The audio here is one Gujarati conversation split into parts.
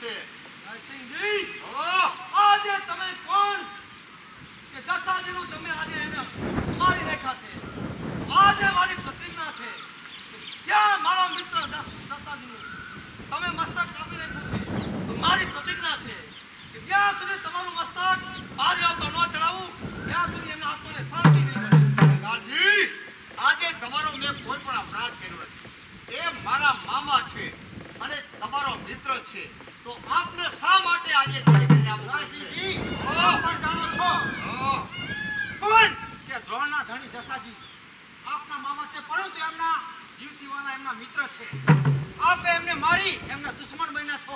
છે. જયસિંહજી, ઓ આજે તમે કોણ કે જસાજીનું તમે આજે એને મારી નાખ્યા છે? આજે મારી પ્રતિજ્ઞા છે ત્યાં મારા મિત્ર જસાજીનું તમે મસ્તક કાપી નાખ્યું છે. તો મારી પ્રતિજ્ઞા છે કે જ્યાં સુધી તમારું મસ્તક બારીઓ પર ન ચડાવું ત્યાં સુધી એમના આત્માને શાંતિ નહીં મળે. ગાજી, આજે તમારો મેં કોઈ પણ અપરાધ કર્યો નથી. એ મારા મામા છે અને તમારો મિત્ર છે. તો આપને શા માટે આજે છોડી કરીને આવવું પડે છે? જયસિંહજી, આપ પણ જાણો છો કોણ કે દ્રોણના ધણી જસાજી આપના મામા છે, પરંતુ એમના જીવથી વાલા એમના મિત્ર છે. આપે એમને મારી એમના દુશ્મન બન્યા છો.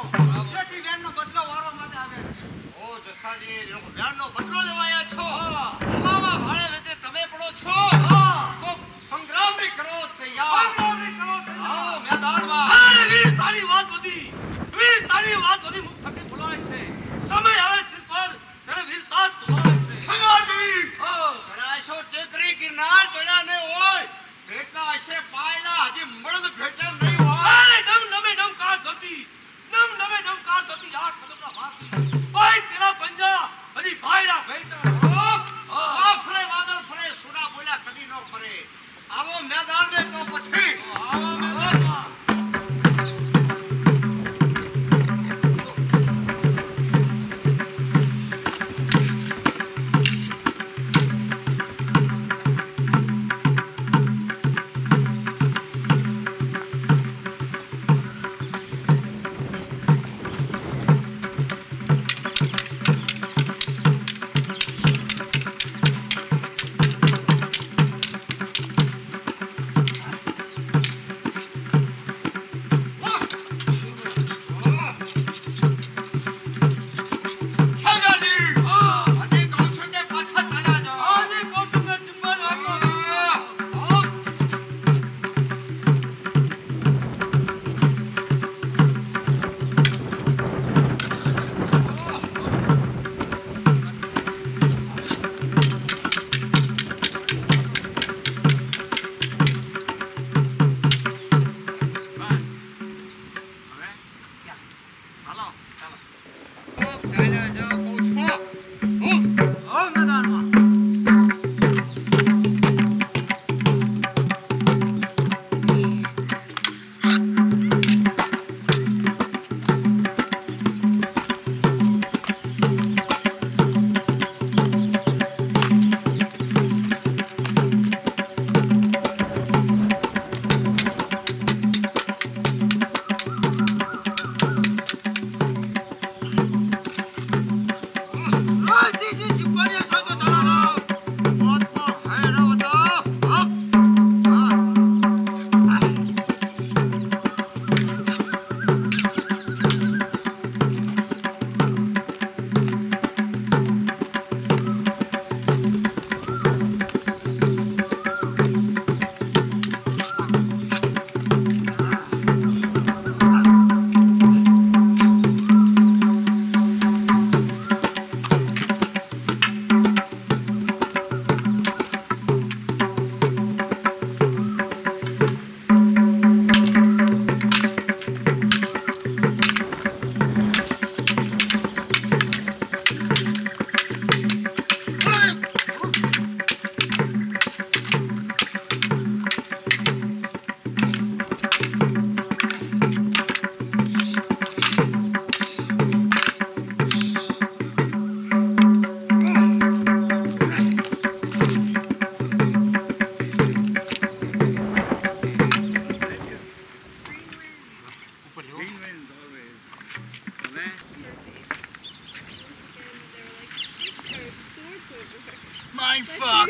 તેથી વેરનો બદલો વાળવા માટે આવ્યા છે. ઓ જસાજી, વ્યાનનો બદલો લેવા આવ્યા છો? હા. મામા ભાડે વચ્ચે તમે પડો છો? હા. તો સંગ્રામ ની કરો તૈયાર. સંગ્રામની કરો તૈયાર. આવો મેદાનમાં. અરે વીર, તારી વાત બધી મુખ થકી ભૂલાય છે. સમય આવે સિર પર ત્યારે વીરતા ભૂલાય છે. ખગાજી, હા. ચડાશો ટેકરી ગિરનાર ચડ્યા ને હોય ભેટલા હશે પાયલા, હજી મળદ ભેટા નહીં હોય. અરે ડમકાર ધરતી આ કદમના ભાતી ભાઈ તેરા પંજા હજી ભાઈડા ભેટા. ફરે વાદળ ફરે, સુરા બોલ્યા કદી ન ફરે. આવો મેદાન ને તો પછી આવો મેદાનમાં. Mind fuck.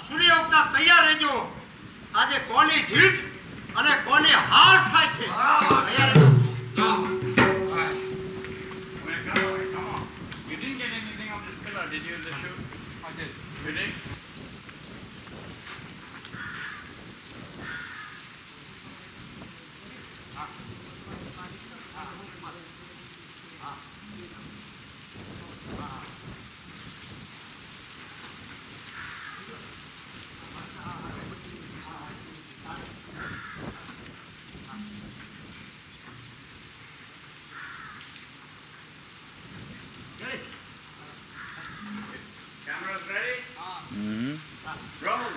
સૂર્ય ઉગતા તૈયાર રહેજો. આજે કોની જીત અને કોની હાર થાય છે તૈયાર રહેજો. જાઓ. Come on. You didn't get anything on this pillar, did you, in the shoe? I did. You did? Cameras ready? Roll.